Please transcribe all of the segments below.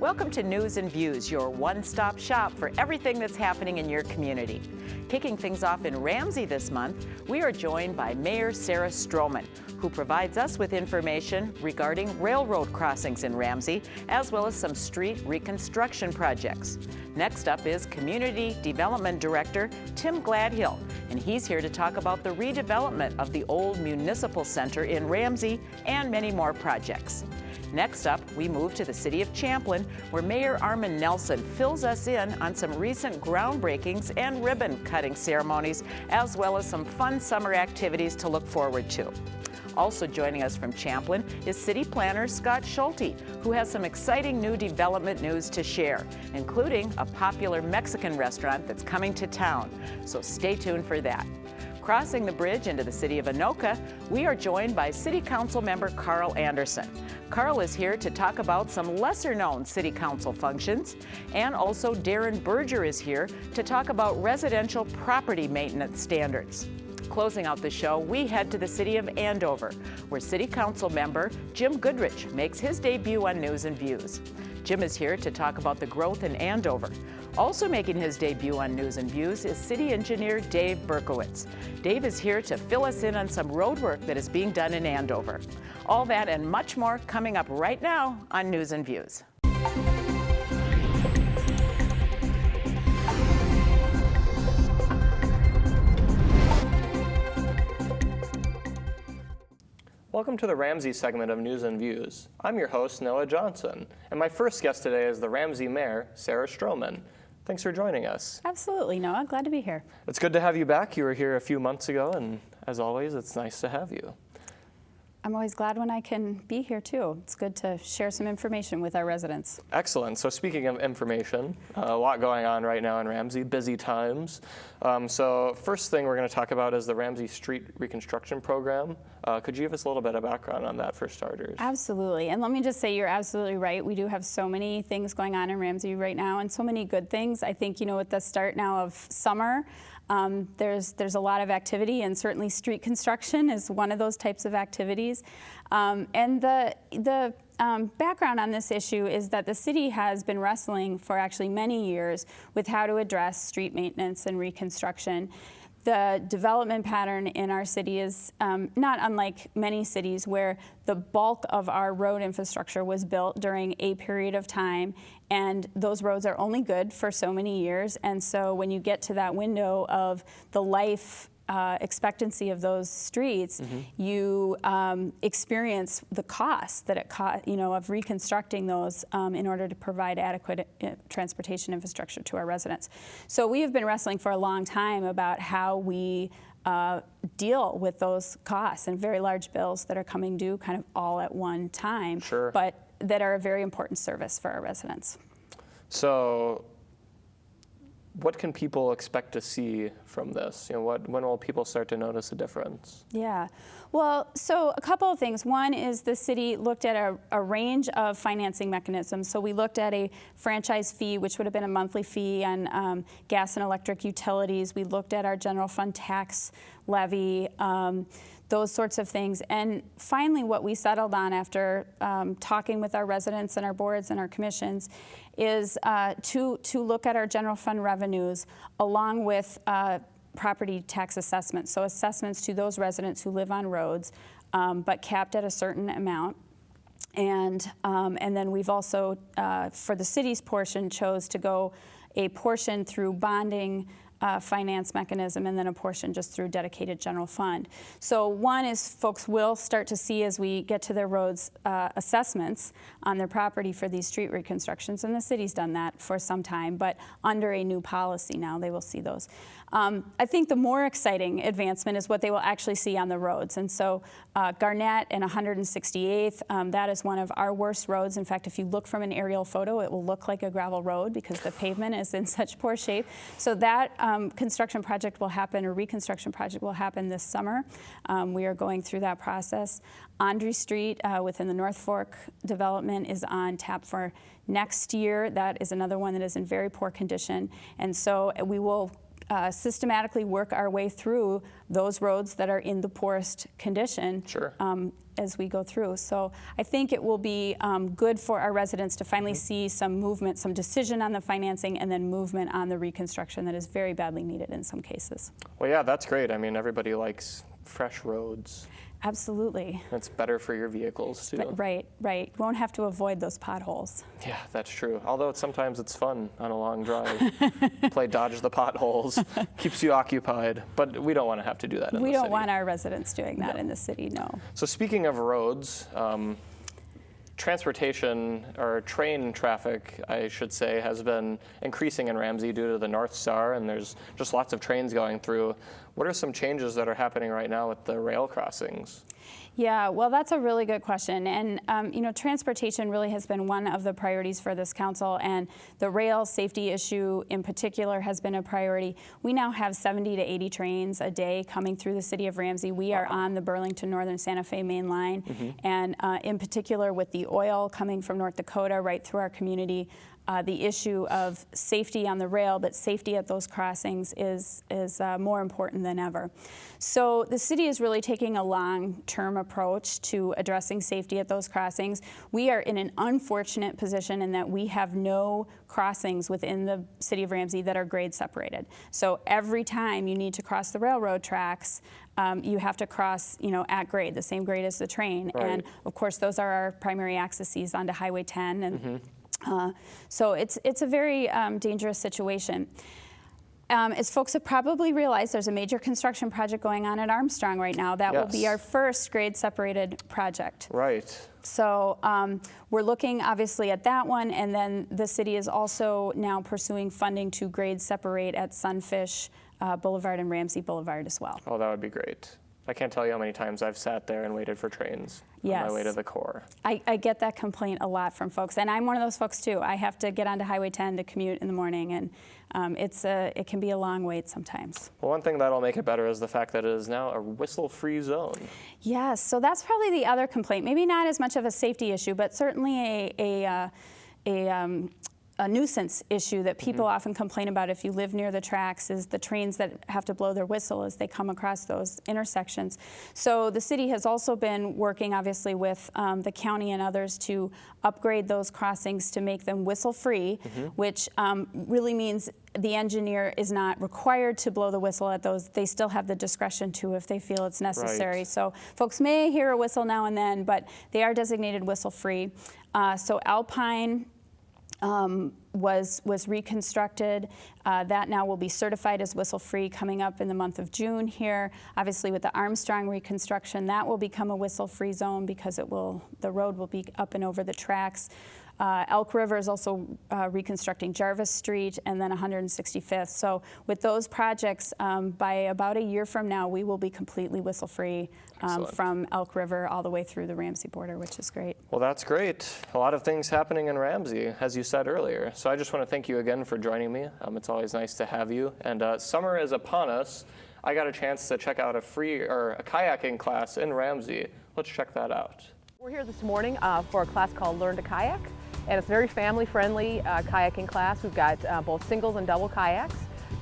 Welcome to News and Views, your one-stop shop for everything that's happening in your community. Kicking things off in Ramsey this month, we are joined by Mayor Sarah Strommen, who provides us with information regarding railroad crossings in Ramsey, as well as some street reconstruction projects. Next up is Community Development Director Tim Gladhill, and he's here to talk about the redevelopment of the old municipal center in Ramsey and many more projects. Next up, we move to the City of Champlin, where Mayor ArMand Nelson fills us in on some recent groundbreakings and ribbon-cutting ceremonies, as well as some fun summer activities to look forward to. Also joining us from Champlin is City Planner Scott Schulte, who has some exciting new development news to share, including a popular Mexican restaurant that's coming to town. So stay tuned for that. Crossing the bridge into the city of Anoka, we are joined by City Council member Carl Anderson. Carl is here to talk about some lesser-known City Council functions, and also Darin Berger is here to talk about residential property maintenance standards. Closing out the show, we head to the city of Andover, where City Council member Jim Goodrich makes his debut on News and Views. Jim is here to talk about the growth in Andover. Also making his debut on News and Views is city engineer Dave Berkowitz. Dave is here to fill us in on some road work that is being done in Andover. All that and much more coming up right now on News and Views. Welcome to the Ramsey segment of News and Views. I'm your host, Noah Johnson, and my first guest today is the Ramsey Mayor, Sarah Strommen. Thanks for joining us. Absolutely, Noah. Glad to be here. It's good to have you back. You were here a few months ago, and as always, it's nice to have you. I'm always glad when I can be here, too. It's good to share some information with our residents. Excellent. So speaking of information, a lot going on right now in Ramsey, busy times. So first thing we're going to talk about is the Ramsey Street Reconstruction Program. Could you give us a little bit of background on that for starters? Absolutely. And let me just say you're absolutely right. We do have so many things going on in Ramsey right now and so many good things. I think, with the start now of summer, there's a lot of activity, and certainly street construction is one of those types of activities. And the background on this issue is that the city has been wrestling for actually many years with how to address street maintenance and reconstruction. The development pattern in our city is not unlike many cities, where the bulk of our road infrastructure was built during a period of time, and those roads are only good for so many years. And so when you get to that window of the life expectancy of those streets, you experience the cost that of reconstructing those in order to provide adequate transportation infrastructure to our residents. So we have been wrestling for a long time about how we deal with those costs and very large bills that are coming due kind of all at one time, but that are a very important service for our residents. So what can people expect to see from this? When will people start to notice a difference? Yeah, well, so a couple of things. One is the city looked at a range of financing mechanisms. So we looked at a franchise fee, which would have been a monthly fee on gas and electric utilities. We looked at our general fund tax levy, those sorts of things. And finally, what we settled on after talking with our residents and our boards and our commissions is to look at our general fund revenues along with property tax assessments. So assessments to those residents who live on roads, but capped at a certain amount. And then we've also, for the city's portion, chose to go a portion through bonding finance mechanism, and then a portion just through dedicated general fund. So one is folks will start to see, as we get to their roads, assessments on their property for these street reconstructions, and the city's done that for some time, but under a new policy now they will see those. I think the more exciting advancement is what they will actually see on the roads. And so Garnett and 168th, that is one of our worst roads. In fact, if you look from an aerial photo, it will look like a gravel road because the pavement is in such poor shape. So that construction project will happen, or reconstruction project will happen this summer. We are going through that process. Andre Street within the North Fork development is on tap for next year. That is another one that is in very poor condition. And so we will systematically work our way through those roads that are in the poorest condition. Sure. As we go through. So I think it will be good for our residents to finally see some movement, some decision on the financing, and then movement on the reconstruction that is very badly needed in some cases. Well, yeah, that's great. I mean, everybody likes fresh roads. Absolutely. It's better for your vehicles, too. Right. You won't have to avoid those potholes. Yeah, that's true. Although sometimes it's fun on a long drive. Play dodge the potholes. Keeps you occupied. But we don't want to have to do that in the city. We don't want our residents doing that in the city, no. So speaking of roads, transportation, or train traffic, I should say, has been increasing in Ramsey due to the North Star, and there's just lots of trains going through. What are some changes that are happening right now with the rail crossings? Yeah, well, that's a really good question. And, transportation really has been one of the priorities for this council, and the rail safety issue in particular has been a priority. We now have 70 to 80 trains a day coming through the city of Ramsey. We are on the Burlington Northern Santa Fe main line, and in particular with the oil coming from North Dakota right through our community, the issue of safety on the rail, but safety at those crossings is more important than ever. So the city is really taking a long-term approach to addressing safety at those crossings. We are in an unfortunate position in that we have no crossings within the city of Ramsey that are grade separated. So every time you need to cross the railroad tracks, you have to cross, at grade, the same grade as the train. Right. And of course, those are our primary accesses onto Highway 10. And so it's a very dangerous situation. As folks have probably realized, there's a major construction project going on at Armstrong right now. That will be our first grade-separated project. Right. So we're looking obviously at that one, and then the city is also now pursuing funding to grade separate at Sunfish Boulevard and Ramsey Boulevard as well. Oh, that would be great. I can't tell you how many times I've sat there and waited for trains on my way to the core. I get that complaint a lot from folks, and I'm one of those folks too. I have to get onto Highway 10 to commute in the morning, and it can be a long wait sometimes. Well, one thing that'll make it better is the fact that it is now a whistle-free zone. Yes, so that's probably the other complaint. Maybe not as much of a safety issue, but certainly a nuisance issue that people often complain about if you live near the tracks is the trains that have to blow their whistle as they come across those intersections. So the city has also been working obviously with the county and others to upgrade those crossings to make them whistle-free, which really means the engineer is not required to blow the whistle at those. They still have the discretion to if they feel it's necessary. Right. So folks may hear a whistle now and then, but they are designated whistle-free. So Alpine was reconstructed. That now will be certified as whistle-free coming up in the month of June here. Obviously with the Armstrong reconstruction, that will become a whistle-free zone because the road will be up and over the tracks. Elk River is also reconstructing Jarvis Street and then 165th. So with those projects, by about a year from now, we will be completely whistle-free from Elk River all the way through the Ramsey border, which is great. Well, that's great. A lot of things happening in Ramsey, as you said earlier. So I just want to thank you again for joining me. It's always nice to have you. And summer is upon us. I got a chance to check out a kayaking class in Ramsey. Let's check that out. We're here this morning for a class called Learn to Kayak, and it's a very family-friendly kayaking class. We've got both singles and double kayaks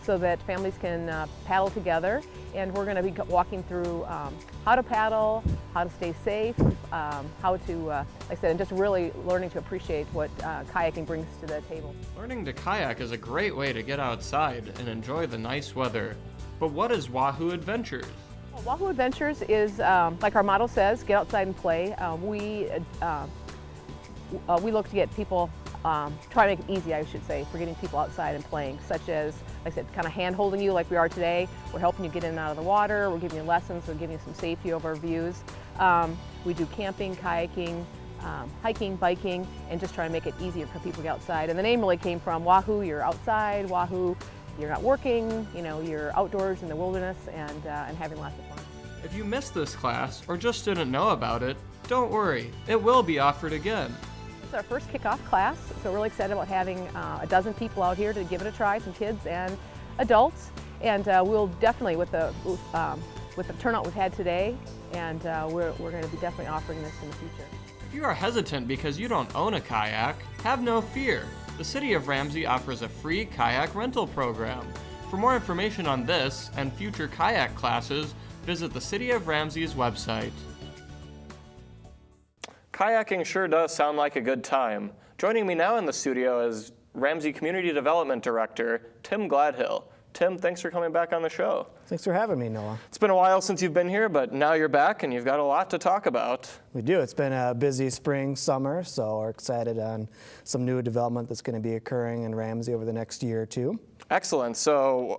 so that families can paddle together, and we're going to be walking through how to paddle, how to stay safe, how to, like I said, and just really learning to appreciate what kayaking brings to the table. Learning to kayak is a great way to get outside and enjoy the nice weather. But what is Wahoo Adventures? Wahoo Adventures is, like our motto says, get outside and play. We look to get people, try to make it easy, I should say, for getting people outside and playing, such as, like I said, kind of hand-holding you like we are today. We're helping you get in and out of the water. We're giving you lessons. We're giving you some safety over views. We do camping, kayaking, hiking, biking, and just try to make it easier for people to get outside. And the name really came from Wahoo, you're outside, Wahoo, you're not working, you're outdoors in the wilderness and having lots of fun. If you missed this class or just didn't know about it, don't worry, it will be offered again. It's our first kickoff class, so we're really excited about having a dozen people out here to give it a try, some kids and adults. And we'll definitely, with the turnout we've had today, and we're going to be definitely offering this in the future. If you are hesitant because you don't own a kayak, have no fear. The City of Ramsey offers a free kayak rental program. For more information on this and future kayak classes, visit the City of Ramsey's website. Kayaking sure does sound like a good time. Joining me now in the studio is Ramsey Community Development Director, Tim Gladhill. Tim, thanks for coming back on the show. Thanks for having me, Noah. It's been a while since you've been here, but now you're back and you've got a lot to talk about. We do. It's been a busy spring, summer, so we're excited on some new development that's going to be occurring in Ramsey over the next year or two. Excellent. So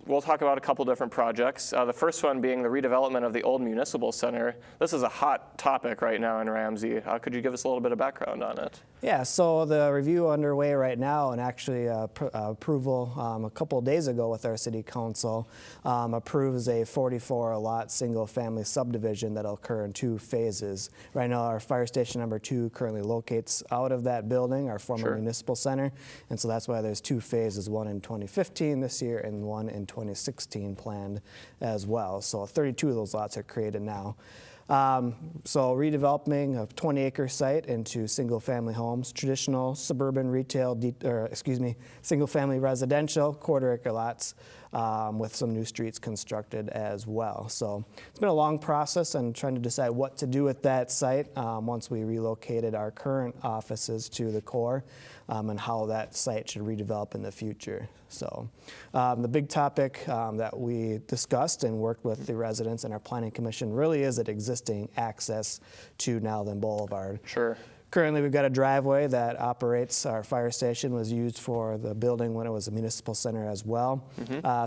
we'll talk about a couple different projects. The first one being the redevelopment of the old municipal center. This is a hot topic right now in Ramsey. Could you give us a little bit of background on it? Yeah, so the review underway right now, and actually approval a couple of days ago with our city council, approves a 44-lot single-family subdivision that'll occur in 2 phases. Right now, our fire station number 2 currently locates out of that building, our former municipal center, and so that's why there's 2 phases, one in 2015 this year and one in 2016 planned as well. So 32 of those lots are created now. So redeveloping a 20-acre site into single-family homes, traditional suburban retail, single-family residential, quarter-acre lots with some new streets constructed as well. So it's been a long process and trying to decide what to do with that site once we relocated our current offices to the core and how that site should redevelop in the future. So the big topic that we discussed and worked with the residents and our planning commission really is at existing access to Nowthen Boulevard. Sure. Currently, we've got a driveway that operates. Our fire station was used for the building when it was a municipal center as well.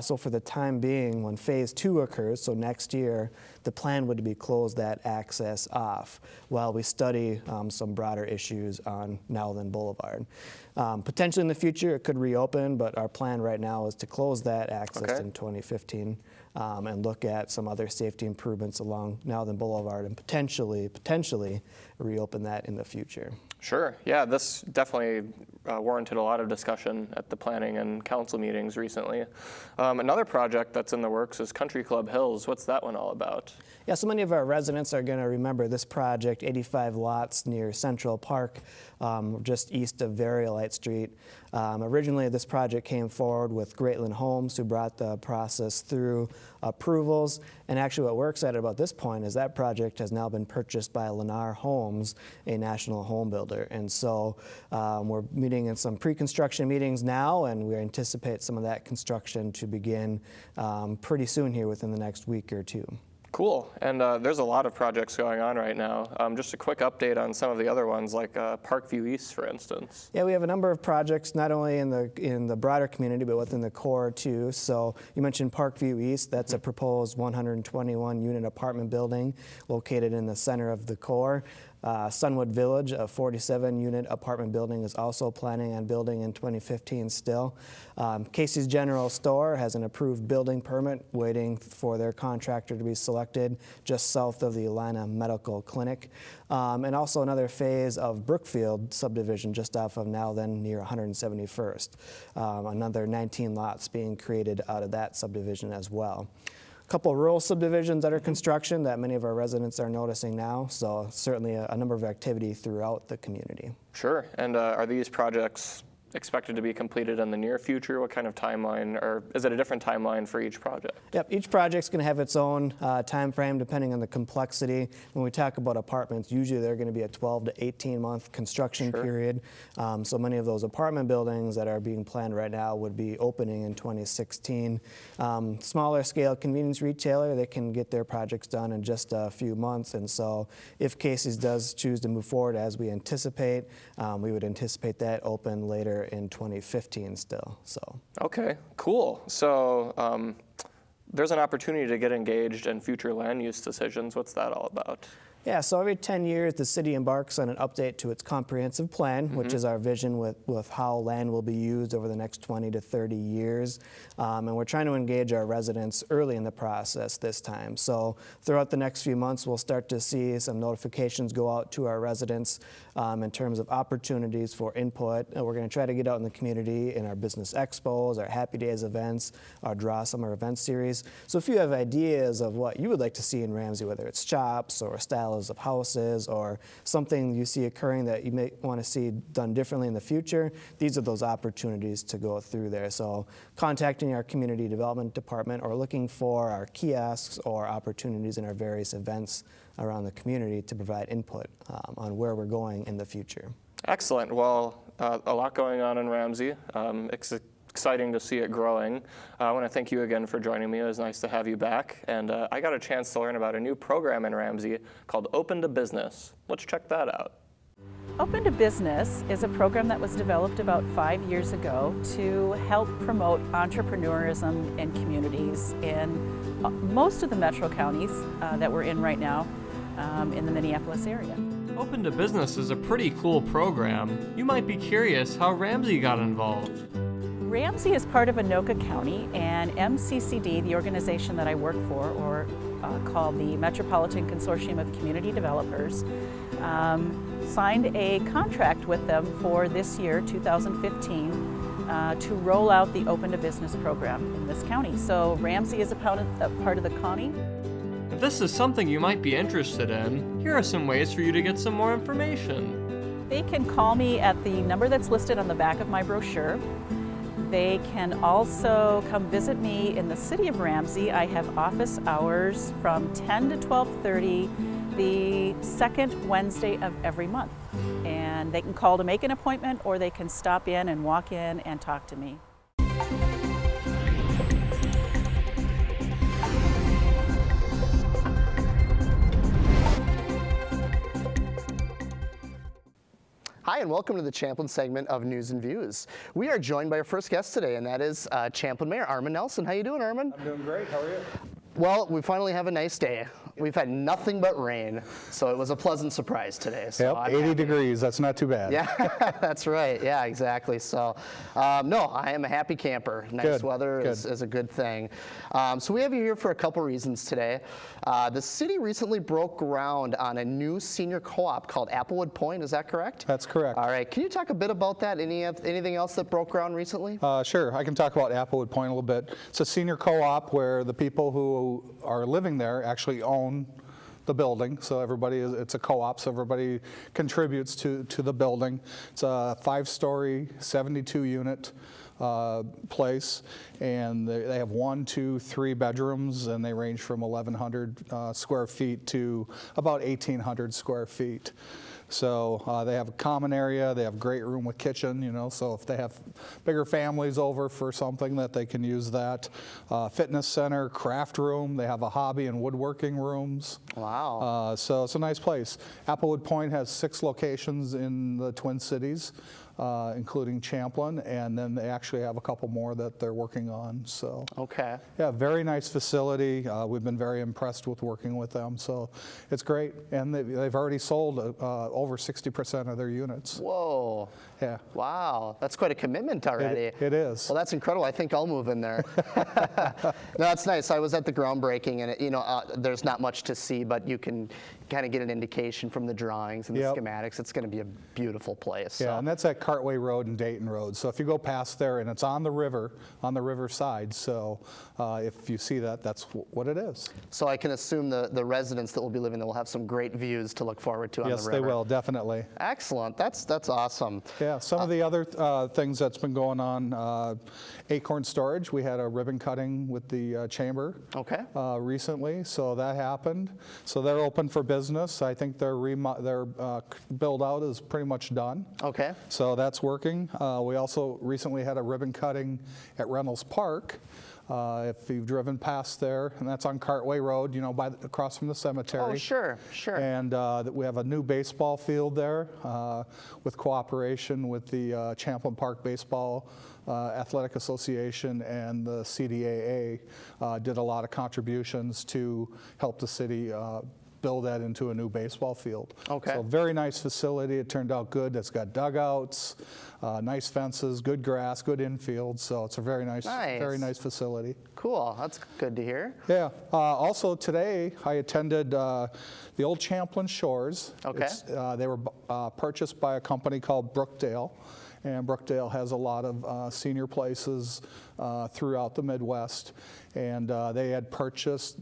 So for the time being, when phase 2 occurs, so next year, the plan would be close that access off while we study some broader issues on Nowthen Boulevard. Potentially in the future, it could reopen, but our plan right now is to close that access in 2015 and look at some other safety improvements along Nowthen Boulevard and potentially reopen that in the future. Sure. Yeah, this definitely warranted a lot of discussion at the planning and council meetings recently. Another project that's in the works is Country Club Hills. What's that one all about? Yeah, so many of our residents are going to remember this project, 85 lots near Central Park, just east of Variolite Street. Originally, this project came forward with Greatland Homes, who brought the process through approvals. And actually, what we're excited about this point is that project has now been purchased by Lennar Homes, a national home builder. And so we're meeting in some pre-construction meetings now, and we anticipate some of that construction to begin pretty soon here within the next week or two. Cool. And there's a lot of projects going on right now. Just a quick update on some of the other ones, like Parkview East, for instance. Yeah, we have a number of projects, not only in the broader community, but within the core too. So you mentioned Parkview East. That's a proposed 121-unit apartment building located in the center of the core. Sunwood Village, a 47-unit apartment building, is also planning on building in 2015 still. Casey's General Store has an approved building permit waiting for their contractor to be selected just south of the Atlanta Medical Clinic. And also another phase of Brookfield subdivision just off of Nowthen near 171st. Another 19 lots being created out of that subdivision as well. A couple of rural subdivisions under construction that many of our residents are noticing now, so certainly a number of activity throughout the community. Sure, and are these projects expected to be completed in the near future? What kind of timeline, or is it a different timeline for each project? Yep, each project's going to have its own time frame depending on the complexity. When we talk about apartments, usually they're going to be a 12 to 18-month construction period. So many of those apartment buildings that are being planned right now would be opening in 2016. Smaller scale convenience retailer, they can get their projects done in just a few months. And so if Casey's does choose to move forward as we anticipate, we would anticipate that open later in 2015 still. So okay, cool. So there's an opportunity to get engaged in future land use decisions. What's that all about? Yeah, so every 10 years, the city embarks on an update to its comprehensive plan, which is our vision with how land will be used over the next 20 to 30 years. And we're trying to engage our residents early in the process this time. So throughout the next few months, we'll start to see some notifications go out to our residents in terms of opportunities for input. And we're going to try to get out in the community in our business expos, our Happy Days events, our Draw Summer event series. So if you have ideas of what you would like to see in Ramsey, whether it's shops or style remodels of houses or something you see occurring that you may want to see done differently in the future, these are those opportunities to go through there. So contacting our community development department or looking for our kiosks or opportunities in our various events around the community to provide input on where we're going in the future. Excellent. Well, a lot going on in Ramsey. It's exciting to see it growing. I want to thank you again for joining me. It was nice to have you back. And I got a chance to learn about a new program in Ramsey called Open to Business. Let's check that out. Open to Business is a program that was developed about 5 years ago to help promote entrepreneurism in communities in most of the metro counties that we're in right now in the Minneapolis area. Open to Business is a pretty cool program. You might be curious how Ramsey got involved. Ramsey is part of Anoka County, and MCCD, the organization that I work for, or called the Metropolitan Consortium of Community Developers, signed a contract with them for this year, 2015, to roll out the Open to Business program in this county. So Ramsey is a part of the county. If this is something you might be interested in, here are some ways for you to get some more information. They can call me at the number that's listed on the back of my brochure. They can also come visit me in the City of Ramsey. I have office hours from 10 to 12:30 the second Wednesday of every month. And they can call to make an appointment, or they can stop in and walk in and talk to me. Hi, and welcome to the Champlin segment of News and Views. We are joined by our first guest today, and that is Champlin Mayor ArMand Nelson. How you doing, ArMand? I'm doing great. How are you? Well, we finally have a nice day. We've had nothing but rain, so it was a pleasant surprise today. So yep, 80 degrees. That's not too bad. Yeah, that's right. Yeah, exactly. So, no, I am a happy camper. Nice weather is a good thing. So we have you here for a couple reasons today. The city recently broke ground on a new senior co-op called Applewood Point. Is that correct? That's correct. All right. Can you talk a bit about that? Anything else that broke ground recently? Sure. I can talk about Applewood Point a little bit. It's a senior co-op where the people who are living there actually own the building, so it's a co-op, so everybody contributes to the building. It's a 5-story, 72-unit place, and they have 1, 2, 3 bedrooms, and they range from 1,100 square feet to about 1,800 square feet. So they have a common area, they have a great room with kitchen, so if they have bigger families over for something, that they can use that. Fitness center, craft room, they have a hobby and woodworking rooms. Wow. So it's a nice place. Applewood Point has 6 locations in the Twin Cities, including Champlin, and then they actually have a couple more that they're working on. So okay. Yeah, very nice facility. We've been very impressed with working with them, so it's great. And they've already sold over 60% of their units. Whoa. Yeah. Wow, that's quite a commitment already. It is. Well, that's incredible. I think I'll move in there. No, that's nice. I was at the groundbreaking, and there's not much to see, but you can kind of get an indication from the drawings and the schematics. It's going to be a beautiful place. Yeah, and that's at Cartway Road and Dayton Road. So if you go past there, and it's on the river side, so if you see that, that's what it is. So I can assume the residents that will be living there will have some great views to look forward to on the river. Yes, they will, definitely. Excellent. That's awesome. Yeah, some of the other things that's been going on, Acorn Storage, we had a ribbon cutting with the chamber recently, so that happened. So they're open for business. I think their build out is pretty much done. Okay. So that's working. We also recently had a ribbon cutting at Reynolds Park. If you've driven past there, and that's on Cartway Road, across from the cemetery. Oh, sure. And we have a new baseball field there with cooperation with the Champlin Park Baseball Athletic Association, and the CDAA did a lot of contributions to help the city build that into a new baseball field. Okay. So very nice facility. It turned out good. It's got dugouts, nice fences, good grass, good infield. So it's a very nice facility. Cool. That's good to hear. Yeah. Also today I attended the old Champlin Shores. Okay. They were purchased by a company called Brookdale. and Brookdale has a lot of senior places throughout the Midwest. And they had purchased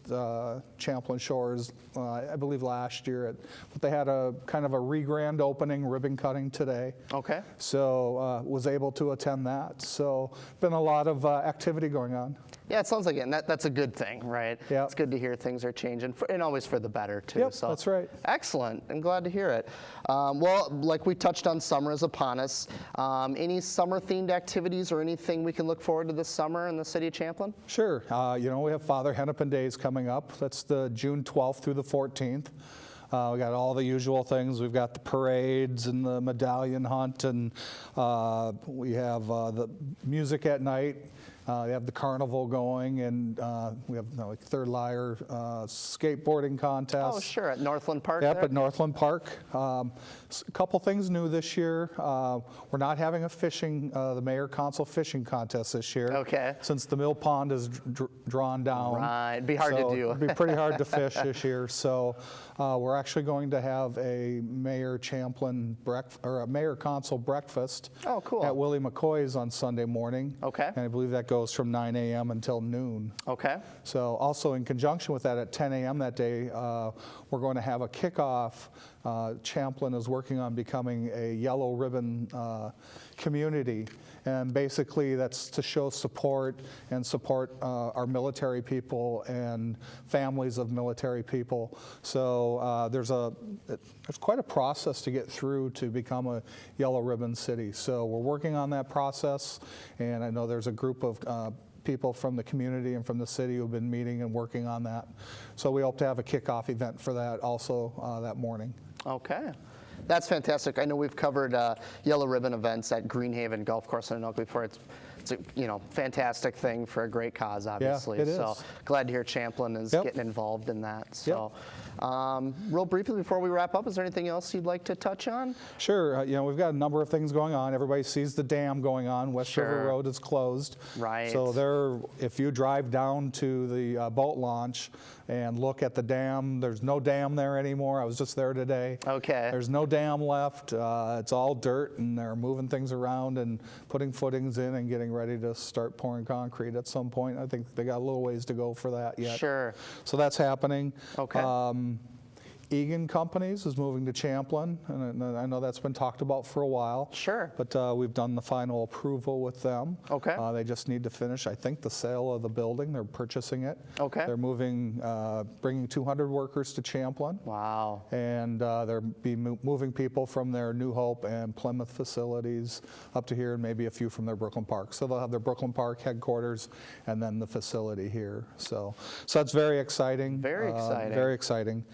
Champlin Shores, I believe last year, but they had a kind of a re-grand opening, ribbon cutting today. Okay. So was able to attend that. So been a lot of activity going on. Yeah, it sounds like it, and that's a good thing, right? Yeah. It's good to hear things are changing, and always for the better, too. Yep, so, that's right. Excellent. I'm glad to hear it. Well, like we touched on, summer is upon us. Any summer-themed activities or anything we can look forward to this summer in the city of Champlin? Sure. You know, we have Father Hennepin Days coming up. That's the June 12th through the 14th. We got all the usual things. We've got the parades and the medallion hunt, and we have the music at night. We have the carnival going, and we have like Third Lyre skateboarding contest. Oh, sure, at Northland Park. Yep, there? at Northland Park. A couple things new this year. We're not having a fishing, the Mayor Council fishing contest this year. Okay. Since the mill pond is drawn down. Right, it'd be hard to do. It'd be pretty hard to fish this year. So we're actually going to have a Mayor Champlin or a Mayor Council breakfast. Oh, cool. At Willie McCoy's on Sunday morning. Okay. And I believe that goes from 9 a.m. until noon. Okay. So also in conjunction with that, at 10 a.m. that day, we're going to have a kickoff. Champlin is working on becoming a yellow ribbon community. And basically that's to show support and support our military people and families of military people. So there's quite a process to get through to become a yellow ribbon city. So we're working on that process, and I know there's a group of people from the community and from the city who've been meeting and working on that. So we hope to have a kickoff event for that also that morning. Okay. That's fantastic. I know we've covered yellow ribbon events at Greenhaven Golf Course in Anoka before. It's a fantastic thing for a great cause, obviously. Yeah, it so is. Glad to hear Champlin is Yep. getting involved in that. Yep. So real briefly before we wrap up, is there anything else you'd like to touch on? Sure. You know, we've got a number of things going on. Everybody sees the dam going on. West River Sure. Road is closed. Right. So if you drive down to the boat launch and look at the dam, there's no dam there anymore. I was just there today. Okay. There's no dam left. It's all dirt, and they're moving things around and putting footings in and getting ready to start pouring concrete at some point. I think they got a little ways to go for that yet. Sure. So that's happening. Okay. Egan Companies is moving to Champlin, and I know that's been talked about for a while. Sure. But we've done the final approval with them. Okay. They just need to finish, I think, the sale of the building. They're purchasing it. Okay. They're moving, bringing 200 workers to Champlin. Wow. And they'll be moving people from their New Hope and Plymouth facilities up to here, and maybe a few from their Brooklyn Park. So they'll have their Brooklyn Park headquarters and then the facility here. So that's very exciting. Very exciting. Very exciting.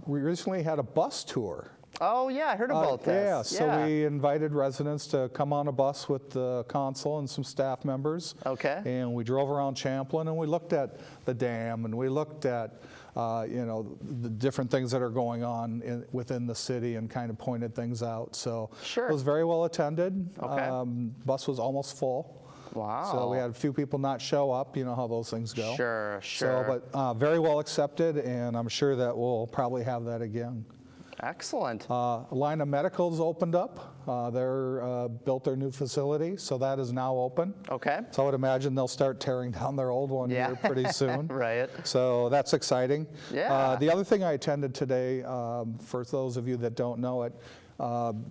We recently had a bus tour. Oh, yeah, I heard about this. Yeah, so we invited residents to come on a bus with the council and some staff members. Okay. And we drove around Champlin, and we looked at the dam, and we looked at the different things that are going on within the city, and kind of pointed things out. So Sure. it was very well attended. Okay. Bus was almost full. Wow. So we had a few people not show up. You know how those things go. Sure. So, but very well accepted, and I'm sure that we'll probably have that again. Excellent. Line of Medical's opened up. They're built their new facility, so that is now open. Okay. So I would imagine they'll start tearing down their old one Yeah. here pretty soon. Right. So that's exciting. Yeah. The other thing I attended today, for those of you that don't know it,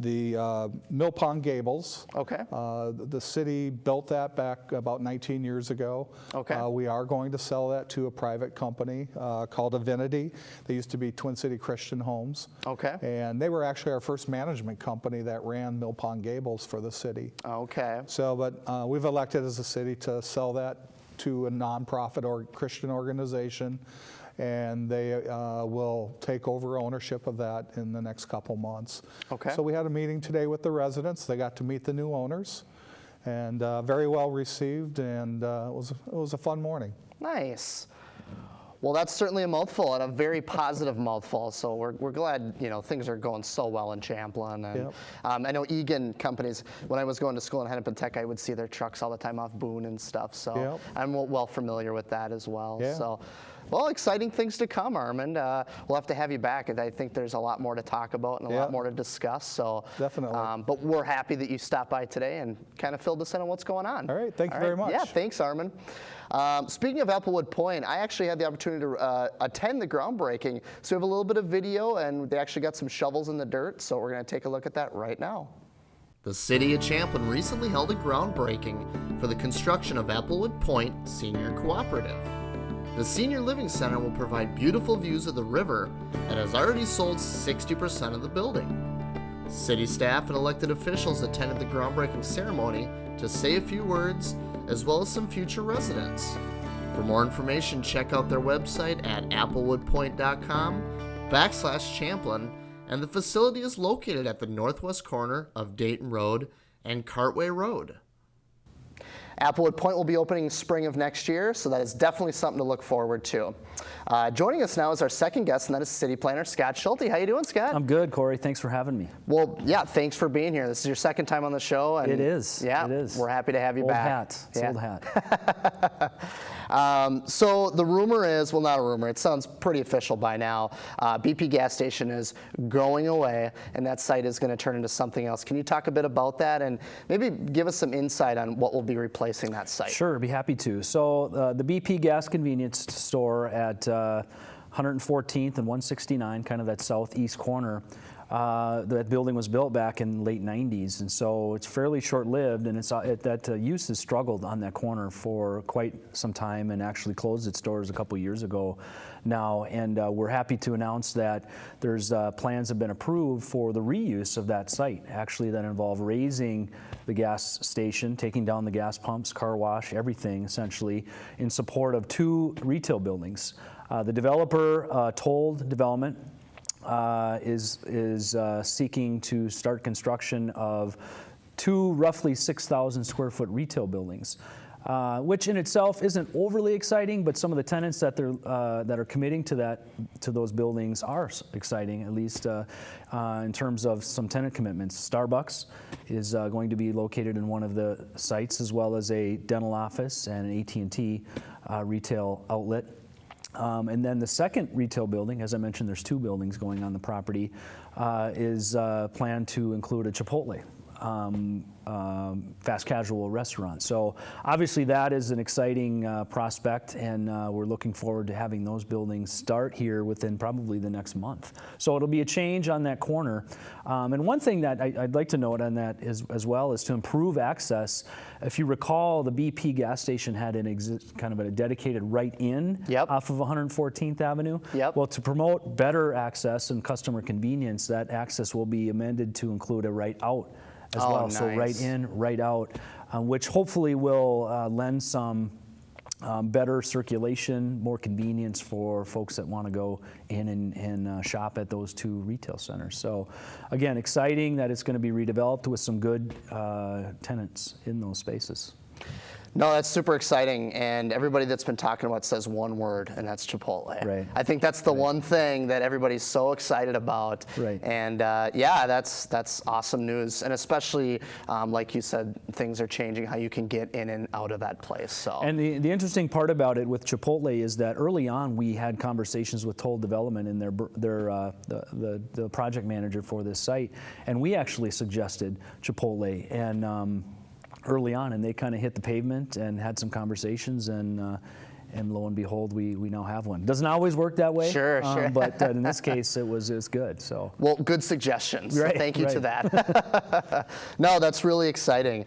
the Mill Pond Gables. Okay. The city built that back about 19 years ago. Okay. We are going to sell that to a private company called Avinity. They used to be Twin City Christian Homes. Okay. And they were actually our first management company that ran Mill Pond Gables for the city. Okay. So, but we've elected as a city to sell that to a nonprofit or Christian organization, and they will take over ownership of that in the next couple months. Okay. So we had a meeting today with the residents. They got to meet the new owners, and very well received, and it was a fun morning. Nice. Well, that's certainly a mouthful, and a very positive mouthful. So we're glad things are going so well in Champlin. And Yep. I know Egan Companies. When I was going to school in Hennepin Tech, I would see their trucks all the time off Boone and stuff. So Yep. I'm well familiar with that as well. Yeah. So Well, exciting things to come, ArMand. We'll have to have you back. I think there's a lot more to talk about and a lot more to discuss. So definitely. But we're happy that you stopped by today and kind of filled us in on what's going on. All right, thank you very much. Yeah, thanks, ArMand. Speaking of Applewood Point, I actually had the opportunity to attend the groundbreaking. So we have a little bit of video, and they actually got some shovels in the dirt. So we're going to take a look at that right now. The City of Champlin recently held a groundbreaking for the construction of Applewood Point Senior Cooperative. The Senior Living Center will provide beautiful views of the river and has already sold 60% of the building. City staff and elected officials attended the groundbreaking ceremony to say a few words, as well as some future residents. For more information, check out their website at applewoodpoint.com/Champlin, and the facility is located at the northwest corner of Dayton Road and Cartway Road. Applewood Point will be opening spring of next year, so that is definitely something to look forward to. Joining us now is our second guest, and that is City Planner Scott Schulte. How you doing, Scott? I'm good, Corey. Thanks for having me. Well, yeah, thanks for being here. This is your second time on the show. And it is. Yeah, it is. We're happy to have you back. Old hat. So the rumor is, well, not a rumor, it sounds pretty official by now, BP gas station is going away, and that site is going to turn into something else. Can you talk a bit about that and maybe give us some insight on what will be replacing that site? Sure, be happy to. So the BP gas convenience store at 114th and 169, kind of that southeast corner, that building was built back in late 90s, and so it's fairly short-lived, and that use has struggled on that corner for quite some time and actually closed its doors a couple years ago now, and we're happy to announce that there's plans have been approved for the reuse of that site, actually that involve raising the gas station, taking down the gas pumps, car wash, everything essentially, in support of 2 retail buildings. The developer, Told Development, is seeking to start construction of 2 roughly 6,000 square foot retail buildings, which in itself isn't overly exciting, but some of the tenants that are committing to those buildings are exciting, at least in terms of some tenant commitments. Starbucks is going to be located in one of the sites, as well as a dental office and an AT&T retail outlet. And then the second retail building, as I mentioned, there's 2 buildings going on the property, is planned to include a Chipotle, fast casual restaurant. So obviously that is an exciting prospect, and we're looking forward to having those buildings start here within probably the next month. So it'll be a change on that corner. And one thing that I'd like to note on that is, as well, is to improve access. If you recall, the BP gas station had kind of a dedicated right-in off of 114th Avenue. Well, to promote better access and customer convenience, that access will be amended to include a right-out as well. Nice. So right in, right out, which hopefully will lend some better circulation, more convenience for folks that want to go in and shop at those 2 retail centers. So again, exciting that it's going to be redeveloped with some good tenants in those spaces. No, that's super exciting, and everybody that's been talking about says one word, and that's Chipotle. Right. I think that's the one thing that everybody's so excited about. Right. And yeah, that's awesome news, and especially like you said, things are changing how you can get in and out of that place. So. And the interesting part about it with Chipotle is that early on we had conversations with Toll Development and the project manager for this site, and we actually suggested Chipotle and. Early on, and they kind of hit the pavement and had some conversations, and lo and behold, we now have one. Doesn't always work that way. Sure. But in this case, it was good. So. Well, good suggestions. Right, So thank you to that. No, that's really exciting.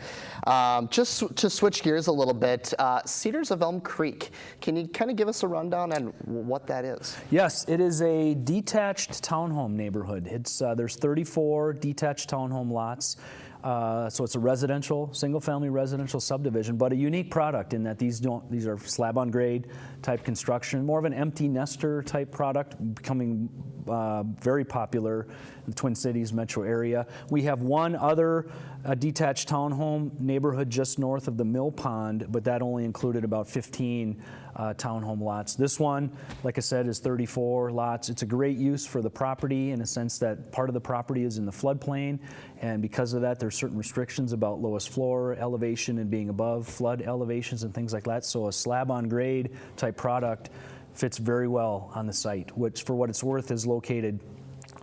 Just to switch gears a little bit, Cedars of Elm Creek. Can you kind of give us a rundown on what that is? Yes, it is a detached townhome neighborhood. There's 34 detached townhome lots. So it's a single-family residential subdivision, but a unique product in that these are slab-on-grade type construction, more of an empty nester type product, becoming very popular in the Twin Cities metro area. We have one other detached townhome neighborhood just north of the Mill Pond, but that only included about 15 townhome lots. This one, like I said, is 34 lots. It's a great use for the property in a sense that part of the property is in the floodplain, and because of that, there's certain restrictions about lowest floor elevation and being above flood elevations and things like that. So a slab-on-grade type product fits very well on the site, which for what it's worth is located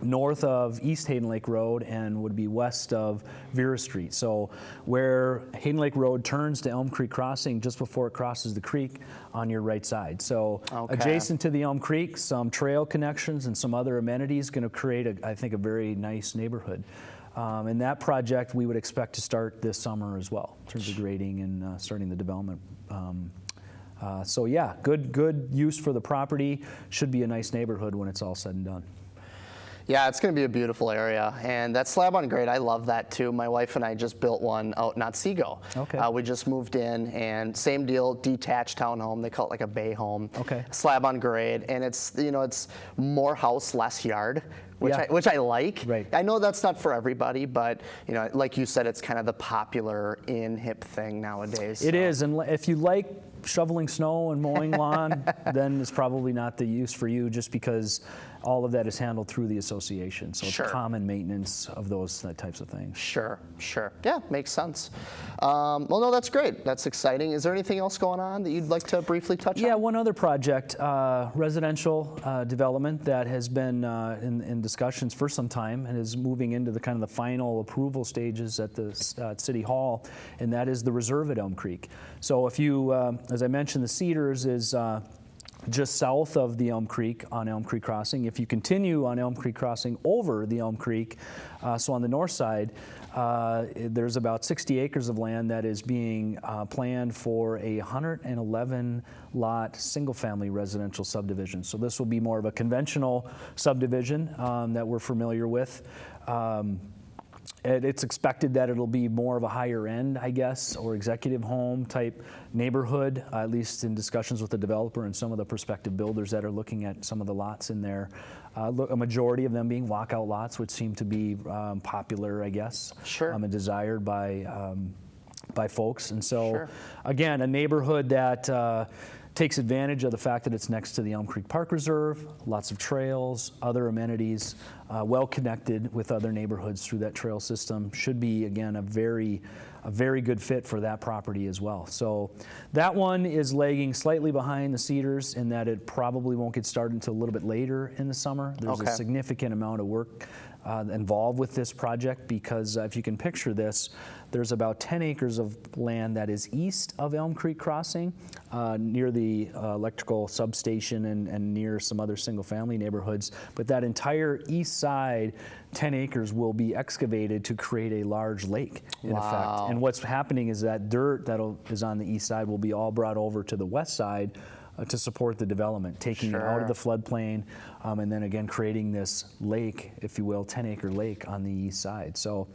north of East Hayden Lake Road and would be west of Vera Street. So where Hayden Lake Road turns to Elm Creek Crossing just before it crosses the creek on your right side. So adjacent to the Elm Creek, some trail connections and some other amenities going to create, I think, a very nice neighborhood. And that project we would expect to start this summer as well in terms of grading and starting the development. So yeah, good use for the property. Should be a nice neighborhood when it's all said and done. Yeah, it's going to be a beautiful area, and that slab on grade, I love that too. My wife and I just built one out in Otsego. Okay. We just moved in, and same deal, detached townhome. They call it like a bay home. Okay. Slab on grade, and it's, you know, it's more house, less yard. Which I like. Right. I know that's not for everybody, but you know, like you said, it's kind of the popular hip thing nowadays. It is, and if you like shoveling snow and mowing lawn, then it's probably not the use for you, just because all of that is handled through the association. So it's common maintenance of those types of things. Sure. Yeah, makes sense. Well, no, that's great. That's exciting. Is there anything else going on that you'd like to briefly touch on? Yeah, one other project, residential development that has been in discussions for some time and is moving into the kind of the final approval stages at the City Hall, and that is the reserve at Elm Creek. So if you, as I mentioned, the Cedars is just south of the Elm Creek on Elm Creek Crossing. If you continue on Elm Creek Crossing over the Elm Creek, so on the north side, there's about 60 acres of land that is being planned for a 111 lot single family residential subdivision. So this will be more of a conventional subdivision that we're familiar with. It's expected that it'll be more of a higher end, I guess, or executive home type neighborhood, at least in discussions with the developer and some of the prospective builders that are looking at some of the lots in there. A majority of them being walkout lots, which seem to be popular, I guess, and desired by folks. And so, again, a neighborhood that takes advantage of the fact that it's next to the Elm Creek Park Reserve, lots of trails, other amenities, well connected with other neighborhoods through that trail system. Should be, again, a very good fit for that property as well. So that one is lagging slightly behind the Cedars in that it probably won't get started until a little bit later in the summer. There's a significant amount of work involved with this project because if you can picture this, there's about 10 acres of land that is east of Elm Creek Crossing, near the electrical substation and near some other single-family neighborhoods. But that entire east side, 10 acres, will be excavated to create a large lake, in effect. And what's happening is that dirt that is on the east side will be all brought over to the west side to support the development, taking it out of the floodplain, and then again creating this lake, if you will, 10-acre lake on the east side. So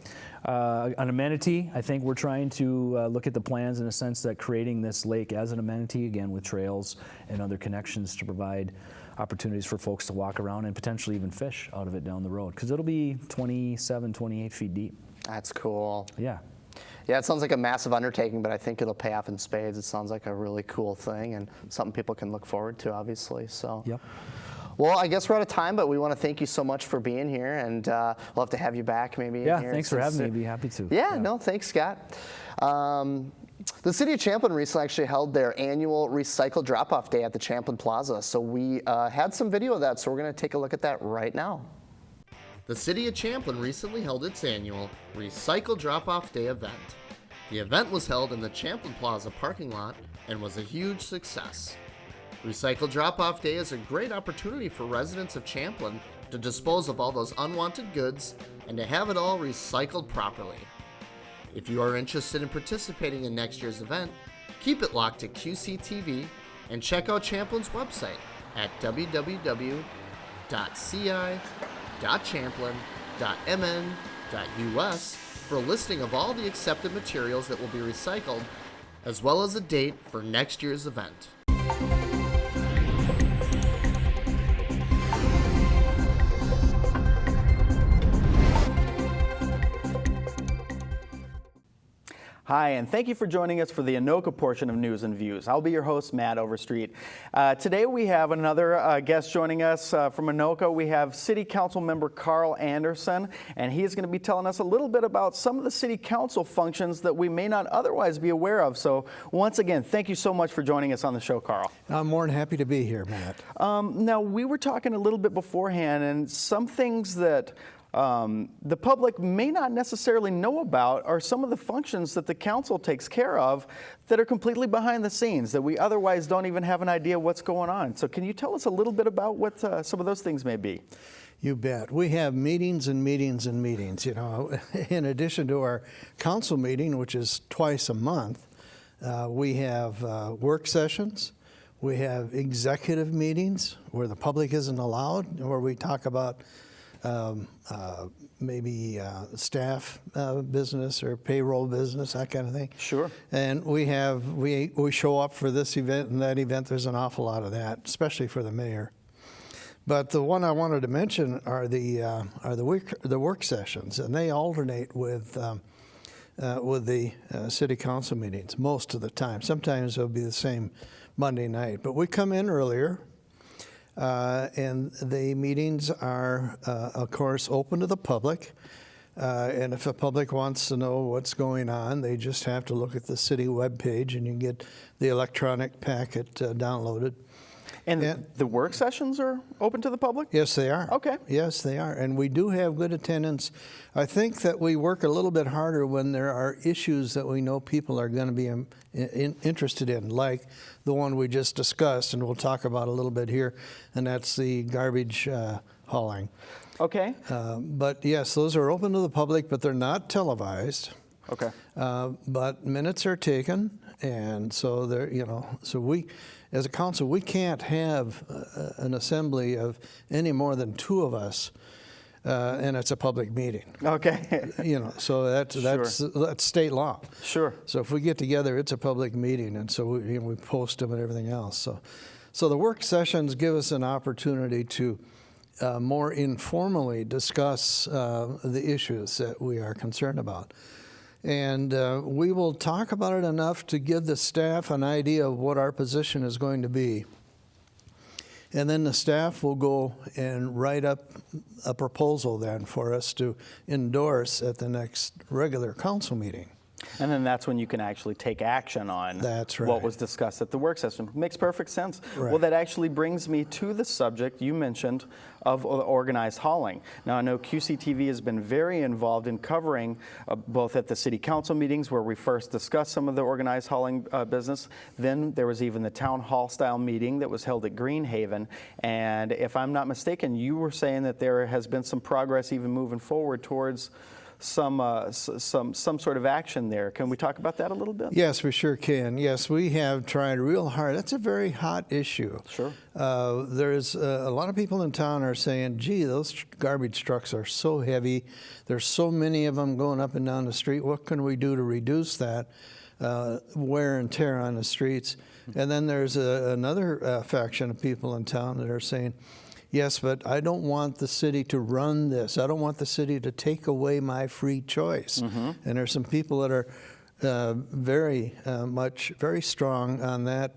an amenity, I think we're trying to look at the plans in a sense that creating this lake as an amenity, again with trails and other connections to provide opportunities for folks to walk around and potentially even fish out of it down the road, because it'll be 27, 28 feet deep. That's cool. Yeah. Yeah, it sounds like a massive undertaking, but I think it'll pay off in spades. It sounds like a really cool thing and something people can look forward to, obviously. So. Yep. Well, I guess we're out of time, but we want to thank you so much for being here, and we'll have to have you back maybe. Yeah, thanks for having me. I'd be happy to. Yeah, no, thanks, Scott. The City of Champlin recently actually held their annual Recycle Drop-Off Day at the Champlin Plaza, so we had some video of that, so we're going to take a look at that right now. The City of Champlin recently held its annual Recycle Drop-Off Day event. The event was held in the Champlin Plaza parking lot and was a huge success. Recycle Drop-Off Day is a great opportunity for residents of Champlin to dispose of all those unwanted goods and to have it all recycled properly. If you are interested in participating in next year's event, keep it locked to QCTV and check out Champlin's website at www.ci.champlin.mn.us for a listing of all the accepted materials that will be recycled, as well as a date for next year's event. Hi, and thank you for joining us for the Anoka portion of News and Views. I'll be your host, Matt Overstreet. Today we have another guest joining us from Anoka. We have City Council member Carl Anderson, and he is going to be telling us a little bit about some of the City Council functions that we may not otherwise be aware of. So once again, thank you so much for joining us on the show, Carl. I'm more than happy to be here, Matt. Now, we were talking a little bit beforehand, and some things that the public may not necessarily know about are some of the functions that the council takes care of that are completely behind the scenes that we otherwise don't even have an idea what's going on. So can you tell us a little bit about what some of those things may be? You bet. We have meetings and meetings and meetings. You know, in addition to our council meeting, which is twice a month, we have work sessions. We have executive meetings where the public isn't allowed, where we talk about maybe staff business or payroll business, that kind of thing. Sure. And we show up for this event and that event. There's an awful lot of that, especially for the mayor. But the one I wanted to mention are the work sessions, and they alternate with the city council meetings most of the time. Sometimes it'll be the same Monday night, but we come in earlier. And the meetings are, of course, open to the public. And if the public wants to know what's going on, they just have to look at the city webpage and you can get the electronic packet downloaded. And the work sessions are open to the public? Yes, they are. Okay. Yes, they are. And we do have good attendance. I think that we work a little bit harder when there are issues that we know people are going to be interested in, like the one we just discussed, and we'll talk about a little bit here, and that's the garbage hauling. Okay. But yes, those are open to the public, but they're not televised. Okay. But minutes are taken, and so they're, you know, so we, as a council, we can't have an assembly of any more than 2 of us, and it's a public meeting. Okay. You know, so that's state law. Sure. So if we get together, it's a public meeting, and so we post them and everything else. So the work sessions give us an opportunity to more informally discuss the issues that we are concerned about. And we will talk about it enough to give the staff an idea of what our position is going to be. And then the staff will go and write up a proposal then for us to endorse at the next regular council meeting. And then that's when you can actually take action on what was discussed at the work session. Makes perfect sense. Right. Well, that actually brings me to the subject you mentioned of organized hauling. Now, I know QCTV has been very involved in covering both at the city council meetings where we first discussed some of the organized hauling business. Then there was even the town hall style meeting that was held at Greenhaven. And if I'm not mistaken, you were saying that there has been some progress even moving forward towards some sort of action there. Can we talk about that a little bit? Yes, we sure can. Yes, we have tried real hard. That's a very hot issue. Sure. There's a lot of people in town are saying, gee, those garbage trucks are so heavy. There's so many of them going up and down the street. What can we do to reduce that wear and tear on the streets? And then there's another faction of people in town that are saying, yes, but I don't want the city to run this. I don't want the city to take away my free choice. Mm-hmm. And there's some people that are very strong on that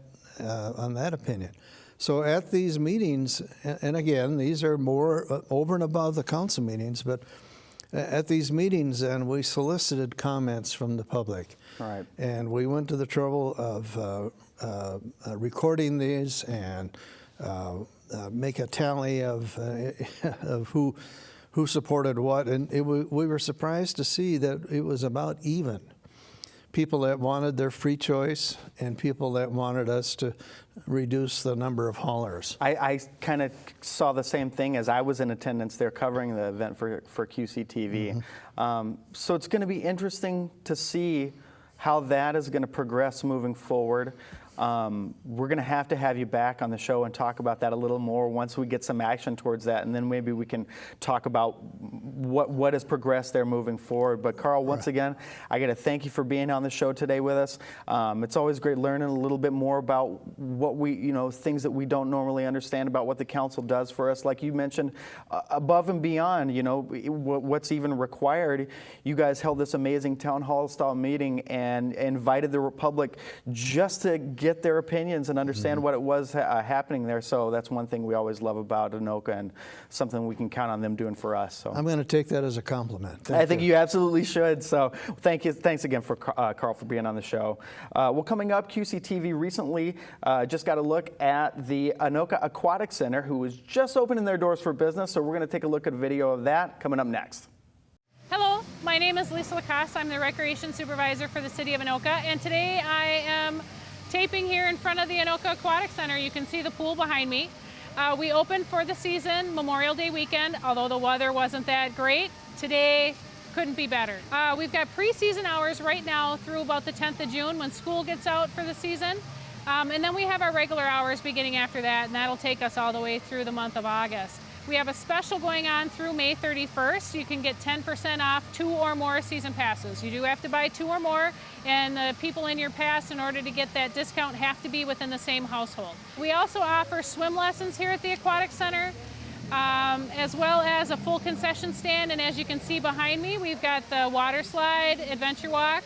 opinion. So at these meetings, and again, these are more over and above the council meetings, but at these meetings, and we solicited comments from the public. Right. And we went to the trouble of recording these and make a tally of who supported what, and we were surprised to see that it was about even. People that wanted their free choice and people that wanted us to reduce the number of haulers. I kind of saw the same thing as I was in attendance there covering the event for QCTV. Mm-hmm. So it's going to be interesting to see how that is going to progress moving forward. We're going to have you back on the show and talk about that a little more once we get some action towards that, and then maybe we can talk about what has progressed there moving forward. But Carl, once again, I got to thank you for being on the show today with us. It's always great learning a little bit more about what we, things that we don't normally understand about what the council does for us. Like you mentioned, above and beyond, what's even required. You guys held this amazing town hall style meeting and invited the public just to get their opinions and understand what it was happening there. So that's one thing we always love about Anoka, and something we can count on them doing for us. So I'm going to take that as a compliment. I think you absolutely should. So thank you. Thanks again for Carl for being on the show. Well, coming up, QCTV recently just got a look at the Anoka Aquatic Center, who was just opening their doors for business. So we're going to take a look at a video of that coming up next. Hello, my name is Lisa Lacoste. I'm the Recreation Supervisor for the City of Anoka, and today I am taping here in front of the Anoka Aquatic Center. You can see the pool behind me. We opened for the season, Memorial Day weekend, although the weather wasn't that great. Today couldn't be better. We've got pre-season hours right now through about the 10th of June when school gets out for the season. And then we have our regular hours beginning after that, and that'll take us all the way through the month of August. We have a special going on through May 31st. You can get 10% off 2 or more season passes. You do have to buy 2 or more, and the people in your pass, in order to get that discount, have to be within the same household. We also offer swim lessons here at the Aquatic Center, as well as a full concession stand. And as you can see behind me, we've got the water slide, adventure walk,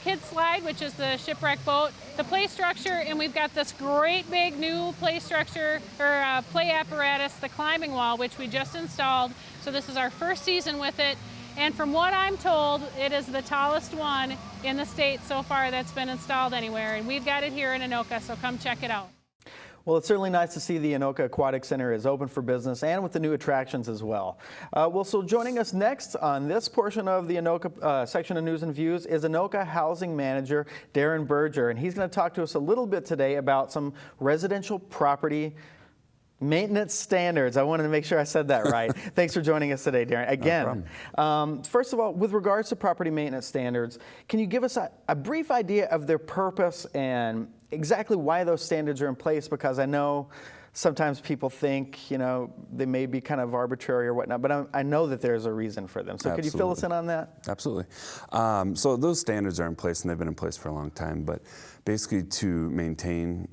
kids slide, which is the shipwreck boat, the play structure, and we've got this great big new play structure, or play apparatus, the climbing wall, which we just installed. So this is our first season with it, and from what I'm told, it is the tallest one in the state so far that's been installed anywhere, and we've got it here in Anoka, so come check it out. Well, it's certainly nice to see the Anoka Aquatic Center is open for business, and with the new attractions as well. So joining us next on this portion of the Anoka section of News and Views is Anoka Housing Manager Darin Berger, and he's going to talk to us a little bit today about some residential property maintenance standards. I wanted to make sure I said that right. Thanks for joining us today, Darin. Again, first of all, with regards to property maintenance standards, can you give us a brief idea of their purpose and exactly why those standards are in place? Because I know sometimes people think, they may be kind of arbitrary or whatnot, but I know that there's a reason for them. So could you fill us in on that? Absolutely. So those standards are in place, and they've been in place for a long time, but basically to maintain,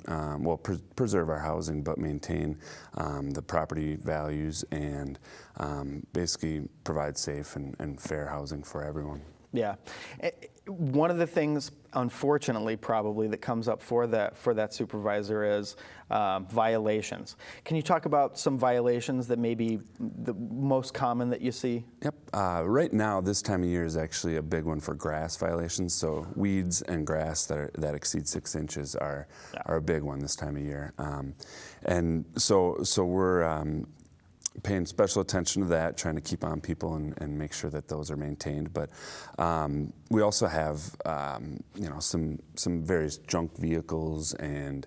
preserve our housing, but maintain the property values and basically provide safe and fair housing for everyone. Yeah. One of the things, unfortunately, probably that comes up for that supervisor is violations. Can you talk about some violations that may be the most common that you see? Yep. Right now, this time of year is actually a big one for grass violations. So weeds and grass that exceed 6 inches are a big one this time of year. And so we're paying special attention to that, trying to keep on people and make sure that those are maintained. But we also have, some various junk vehicles and,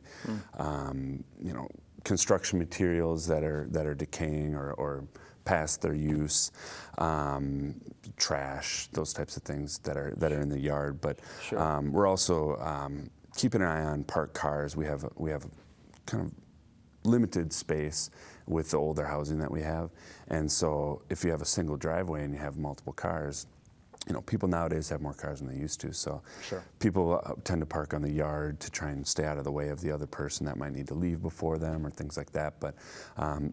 construction materials that are decaying or past their use, trash, those types of things that are in the yard. But we're also keeping an eye on parked cars. We have kind of limited space with the older housing that we have, and so if you have a single driveway and you have multiple cars, people nowadays have more cars than they used to, so people tend to park on the yard to try and stay out of the way of the other person that might need to leave before them or things like that. But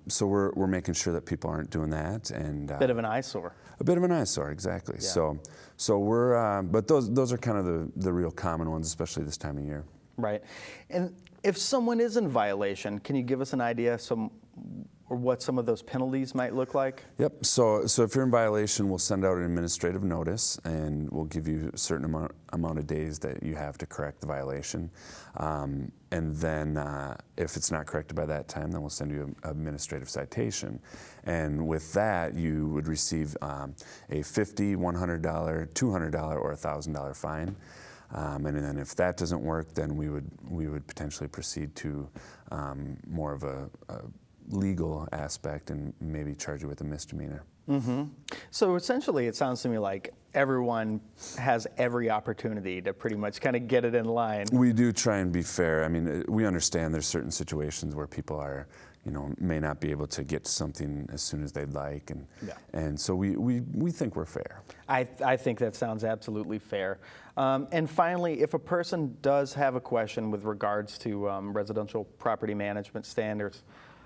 so we're making sure that people aren't doing that. And bit of an eyesore. A bit of an eyesore, exactly. Yeah. So we're but those are kind of the real common ones, especially this time of year. Right. And if someone is in violation, can you give us an idea or what some of those penalties might look like? Yep. So if you're in violation, we'll send out an administrative notice, and we'll give you a certain amount of days that you have to correct the violation. And then if it's not corrected by that time, then we'll send you an administrative citation. And with that, you would receive a $50, $100, $200, or $1,000 fine. And then if that doesn't work, then we would potentially proceed to more of a legal aspect and maybe charge you with a misdemeanor. Mm-hmm. So essentially, it sounds to me like everyone has every opportunity to pretty much kind of get it in line. We do try and be fair. I mean, we understand there's certain situations where people are, may not be able to get to something as soon as they'd like, and so we think we're fair. I think that sounds absolutely fair. And finally, if a person does have a question with regards to residential property management standards,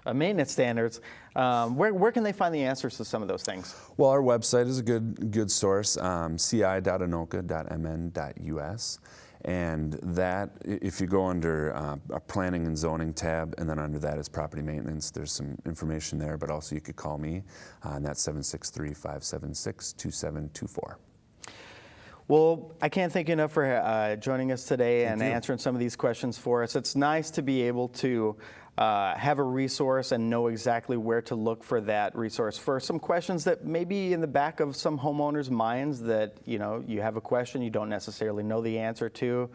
maintenance standards, where can they find the answers to some of those things? Well, our website is a good source, ci.anoka.mn.us. And that, if you go under a planning and zoning tab, and then under that is property maintenance, there's some information there, but also you could call me, and that's 763-576-2724. Well, I can't thank you enough for joining us today and answering some of these questions for us. It's nice to be able to have a resource and know exactly where to look for that resource for some questions that may be in the back of some homeowners' minds that, you have a question you don't necessarily know the answer to.